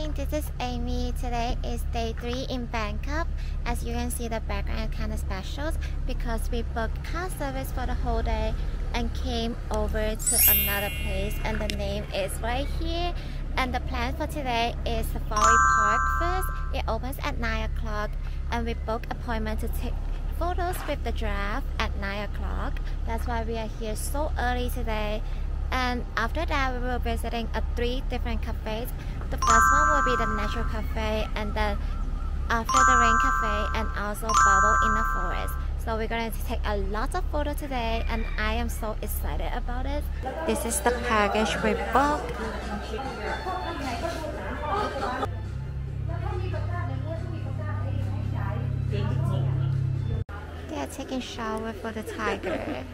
morning, this is Amy. Today is day 3 in Bangkok. As you can see, the background is kind of special because we booked car service for the whole day and came over to another place, and the name is right here. And the plan for today is Safari Park first. It opens at 9 o'clock and we booked appointment to take photos with the giraffe at 9 o'clock. That's why we are here so early today. And after that, we will be visiting 3 different cafes. The first one will be the Natural Cafe, and then After the Rain Cafe, and also Bubble in the Forest. So we're going to take a lot of photos today, and I am so excited about it. This is the package we booked. They are taking shower for the tiger.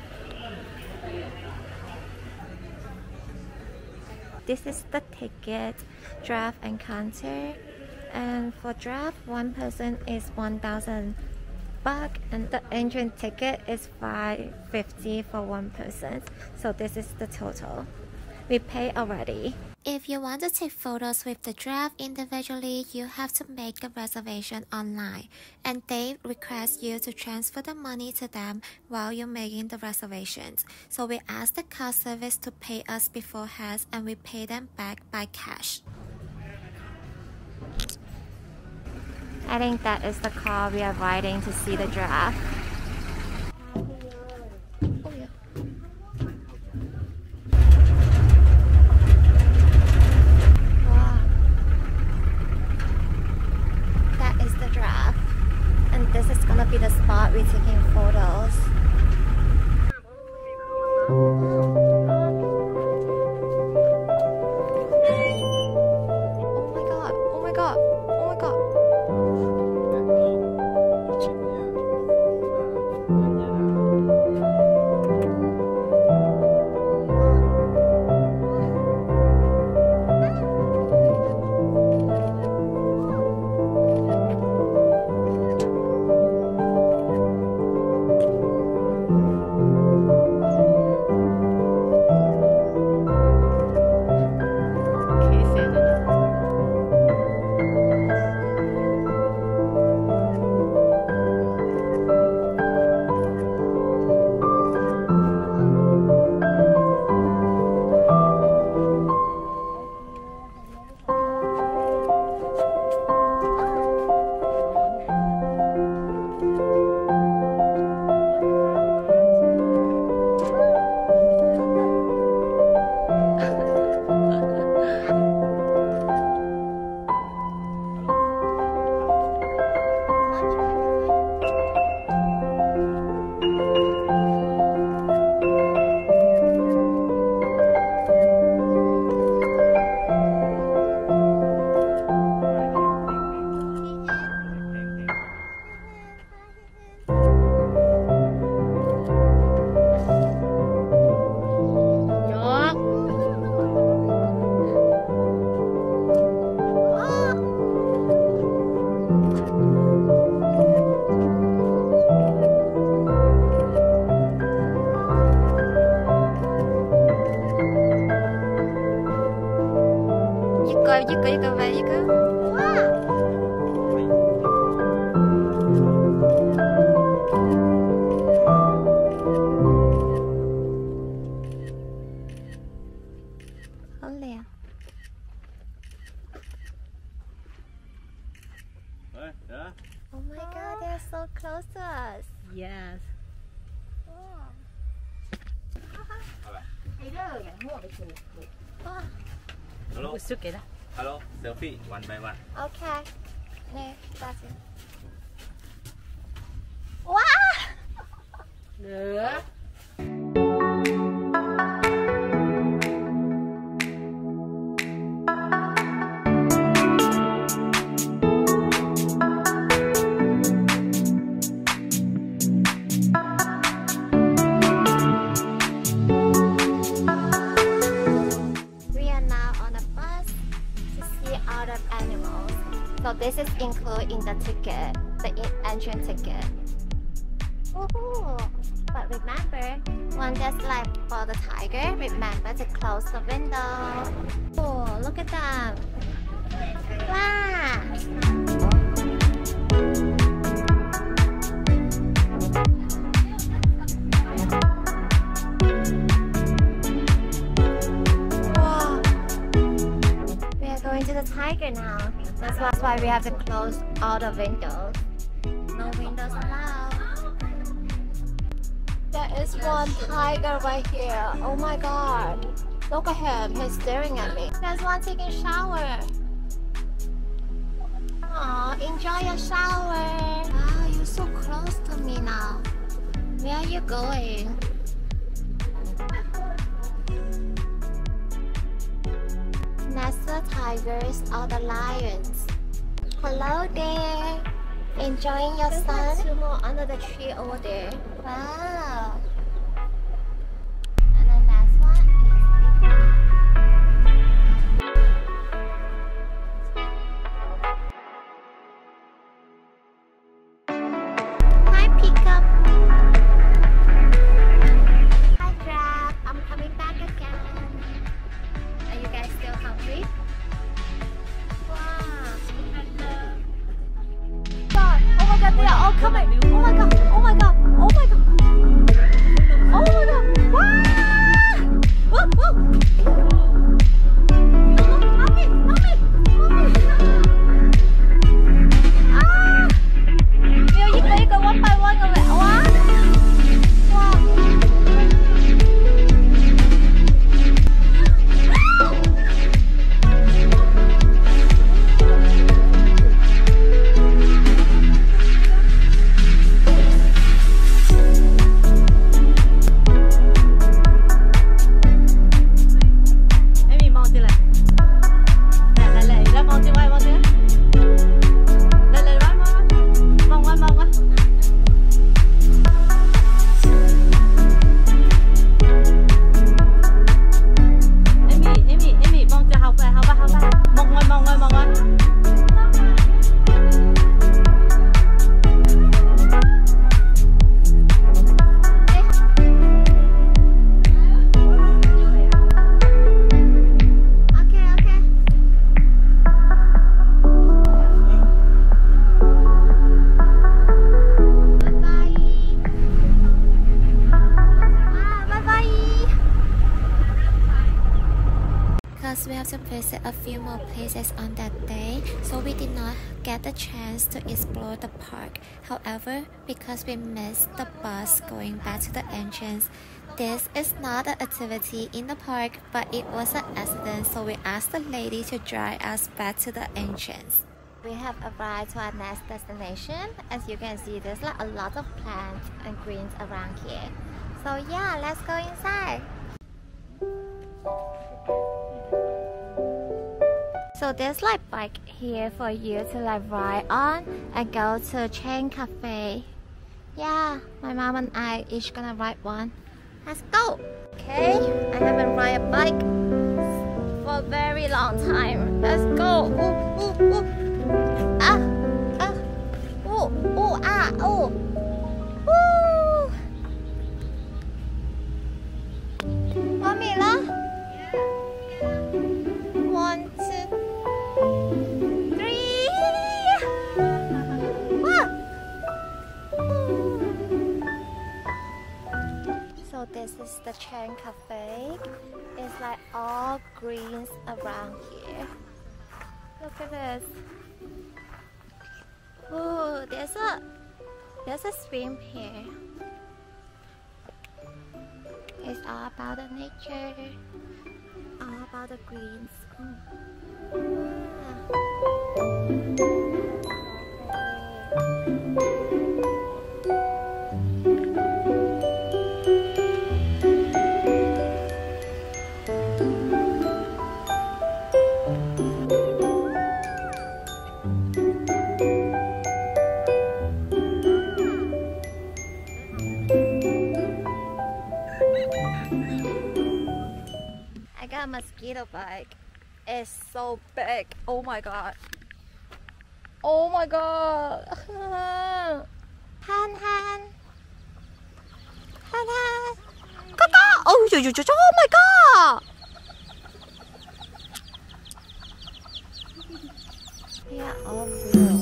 This is the ticket, draft and counter. And for draft, one person is 1,000 baht, and the entrance ticket is 550 for one person. So this is the total. We pay already. If you want to take photos with the giraffe individually, you have to make a reservation online, and they request you to transfer the money to them while you're making the reservations. So we ask the car service to pay us beforehand, and we pay them back by cash. I think that is the car we are riding to see the giraffe. Oh yeah. This is gonna be the spot we're taking photos. Oh my god, oh my god, oh my god. You go, where you go? Wow. Oh my god, they're so close to us. Yes. Hello. Hello. Selfie one by one. Okay. 네, that's it. Wow! Được. So this is included in the ticket, the entrance ticket. Woohoo! But remember, when there's like for the tiger, remember to close the window. Oh, look at that. now. That's why we have to close all the windows. No windows allowed. There is one tiger right here. Oh my god. Look at him. He's staring at me. There's one taking a shower. Aw, enjoy your shower. Wow, you're so close to me now. Where are you going? That's the tigers or the lions. Hello there. Enjoying your sun? Two more under the tree over there. Wow. And the last one is hi Peacock. Hi Giraffe. I'm coming back again. Are you guys still hungry? God, they are all coming. Oh my god, oh my god, oh my god. Oh my god. Wah! Whoa, whoa. Mommy, mommy, mommy. Ah! Bây giờ đi coi one by one rồi vậy. Wow. Wow. We have to visit a few more places on that day, so we did not get the chance to explore the park. However, because we missed the bus going back to the entrance, this is not an activity in the park, but it was an accident, so we asked the lady to drive us back to the entrance. We have arrived to our next destination. As you can see, there's like a lot of plants and greens around here. So yeah, let's go inside. So there's like bike here for you to like ride on and go to Chain Cafe. Yeah, my mom and I each gonna ride one. Let's go! Okay, I haven't ride a bike for a very long time. Let's go! Ooh, ooh, ooh. Ah! Ah! Ooh! Ooh! Ah! Ooh! Woo! Mommy lah? One, two, three. Ah! So this is the Chain Cafe. It's like all greens around here. Look at this. Oh, there's a swim here. It's all about the nature, all about the greens. I got a mosquito bite. It's so big. Oh my god. Oh my god. Han Han. Han Han. Kaka. Oh, oh my god. Yeah, all blue.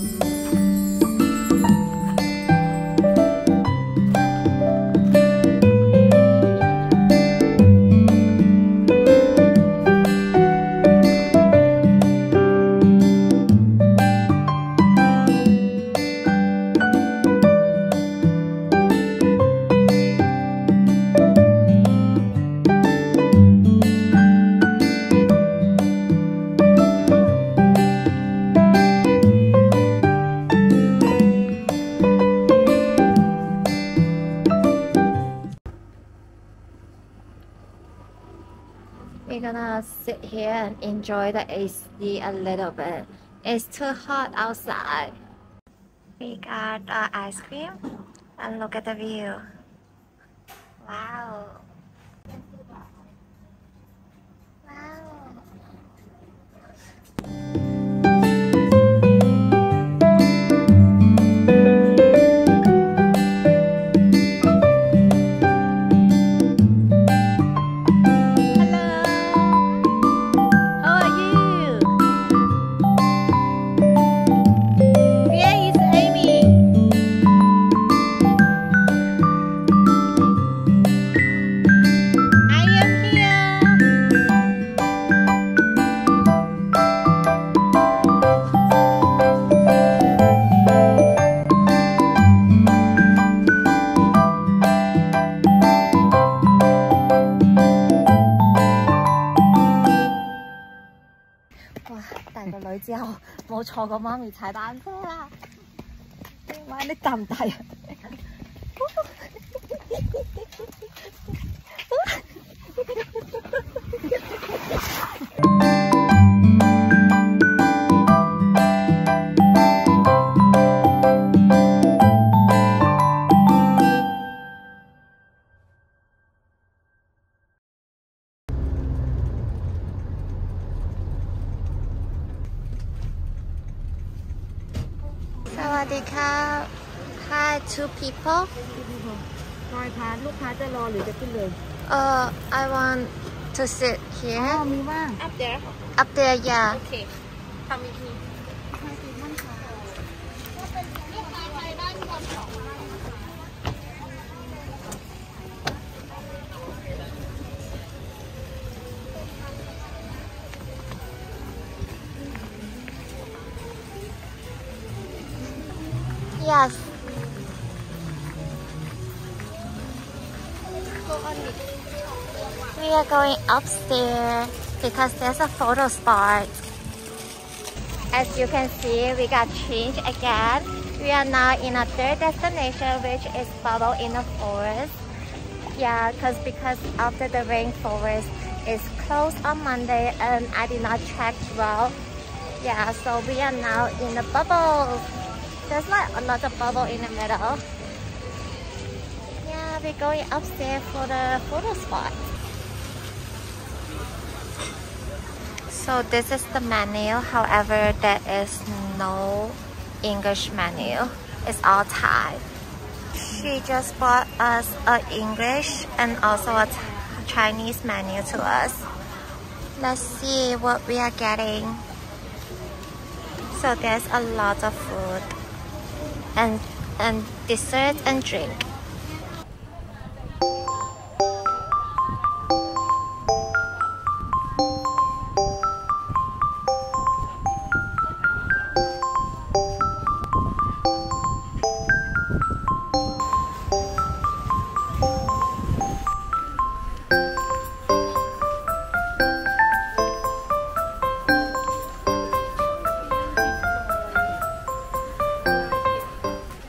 gonna sit here and enjoy the AC a little bit. It's too hot outside. We got ice cream and look at the view. Wow. Wow. 大個女之後冇坐過媽咪踩單車啦。哇！你大唔大啊？Hi, two people. I want to sit here. Up there. Up there, yeah. Okay. Come with me. Yes. We are going upstairs because there's a photo spot. As you can see, we got changed again. We are now in a third destination, which is Bubble in the Forest. Yeah, because after the rainforest is closed on Monday and I did not check well. Yeah, so we are now in the bubbles. There's like a lot of bubble in the middle. Yeah, we're going upstairs for the photo spot. So this is the menu. However, there is no English menu. It's all Thai. She just bought us an English and also a Chinese menu to us. Let's see what we are getting. So there's a lot of food and dessert and drink.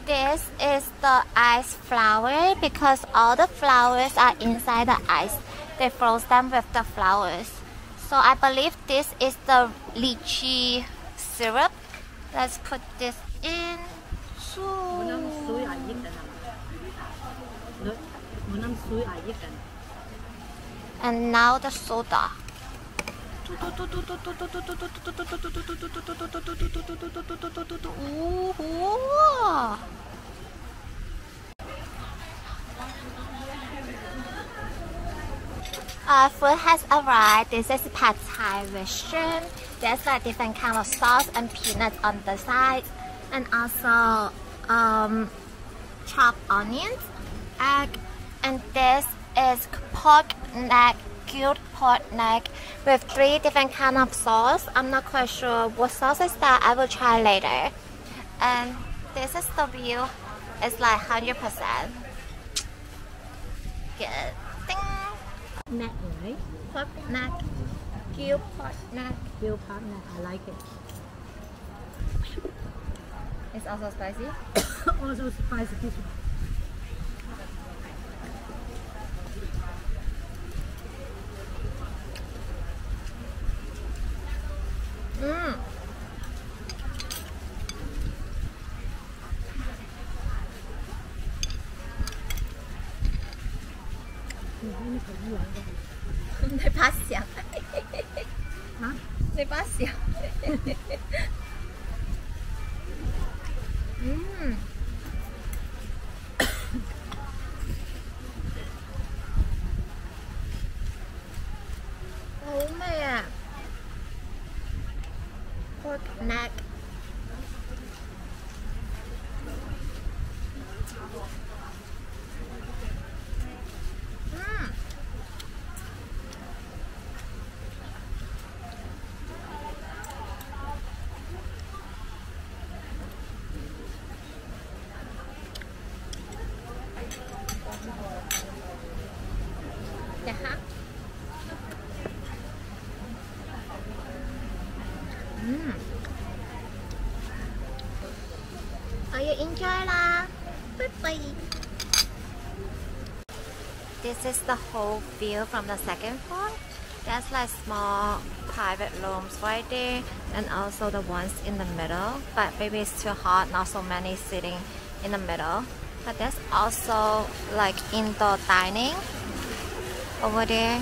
This is the ice flower because all the flowers are inside the ice. They froze them with the flowers. So I believe this is the lychee syrup. Let's put this in. And now the soda. Ooh. Our food has arrived. This is pad Thai restaurant. There's like different kind of sauce and peanuts on the side, and also chopped onions, egg, and this is pork neck, grilled pork neck with 3 different kind of sauce. I'm not quite sure what sauce is that. I will try later. And this is the view. It's like 100%. Good. Ding. Neck, right? Pork neck. Grilled pork neck. Grilled pork neck, I like it. It's also spicy. Also spicy this one. Are you enjoy lah? Bye. This is the whole view from the second floor. There's like small private rooms right there, and also the ones in the middle. But maybe it's too hot, not so many sitting in the middle. But there's also like indoor dining over there.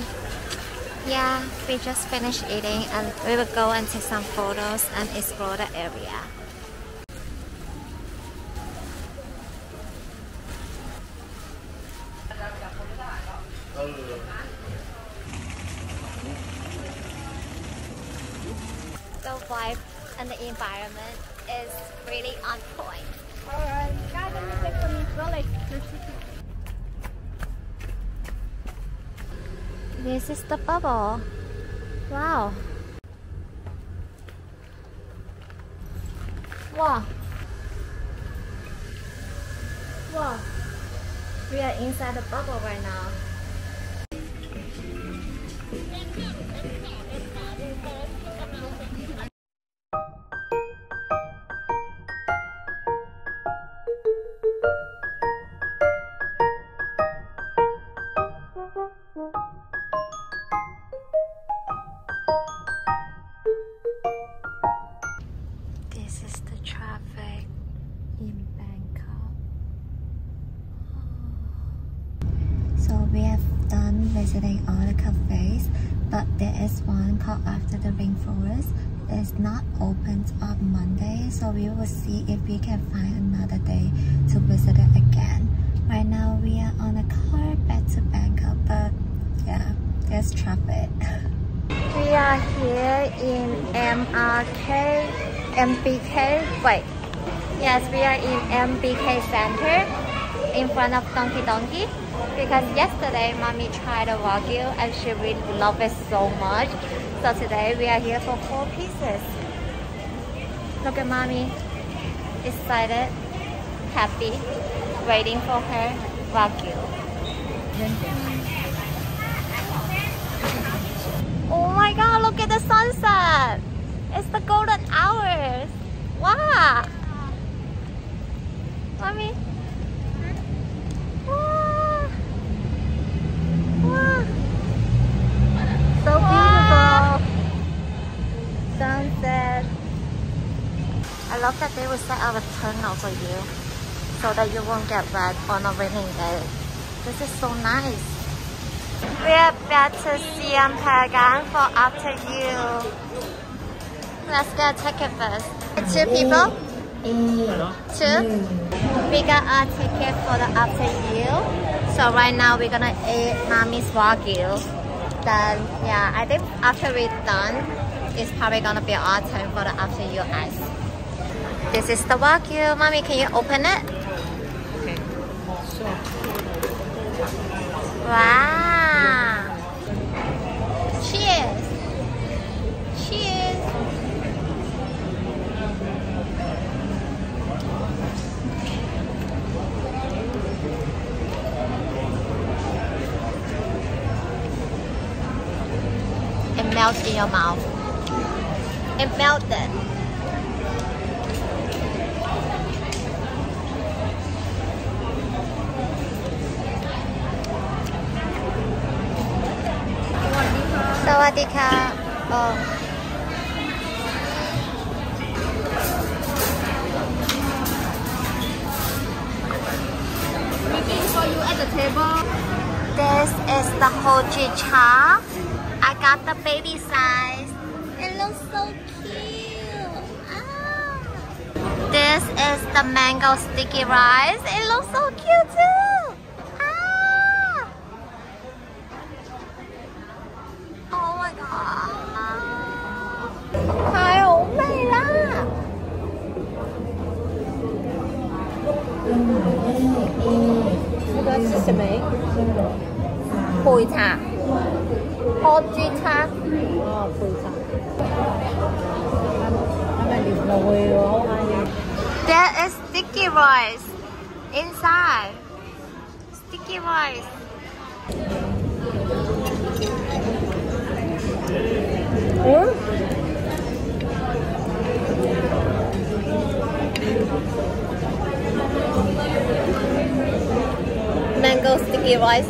Yeah, we just finished eating and we will go and take some photos and explore the area. The vibe and the environment is really on point. Alright, guys, let me take some relic. This is the bubble. Wow. Wow. Wow. We are inside the bubble right now. This is the traffic in Bangkok. So we have done visiting all the cafes, but there is one called After the Rainforest. It's not open on Monday, so we will see if we can find another day to visit it again. Right now we are on a car back to Bangkok, but yeah, there's traffic. We are here in MBK. Wait, yes, we are in MBK Center in front of Donkey. Because yesterday mommy tried a wagyu and she really loved it so much. So today we are here for 4 pieces. Look at mommy, excited, happy, waiting for her wagyu. Oh my god, look at the sunset! It's the golden hours! Wow! Mommy? Wow! Wow! So beautiful! Sunset! I love that they will set up a tunnel for you so that you won't get wet on a raining day. This is so nice. We are back to Siam Paragon for After You. Let's get a ticket first. 2 people? 2? We got a ticket for the After You. So right now we're gonna eat mommy's wagyu. Then yeah, I think after we're done, it's probably gonna be our turn for the After You ice. This is the wagyu. Mommy, can you open it? Okay. Sure. Wow! Cheers! Cheers! It melts in your mouth. It melted. Sawadika. Oh. Waiting for you at the table. This is the hoji cha. I got the baby size. It looks so cute. Ah. This is the mango sticky rice. It looks so cute too. Ah. Oh my god. 太好味啦！那是什么？配茶，喝猪茶。哦，配茶。係咪連落去好啱？ There is sticky rice inside. Sticky rice. Mango sticky rice.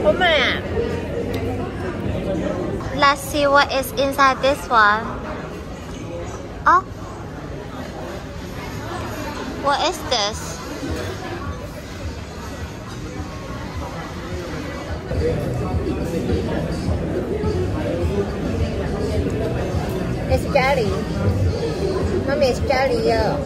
Oh man. Let's see what is inside this one. Oh, what is this? It's jelly. Mommy, it's jelly. Yeah.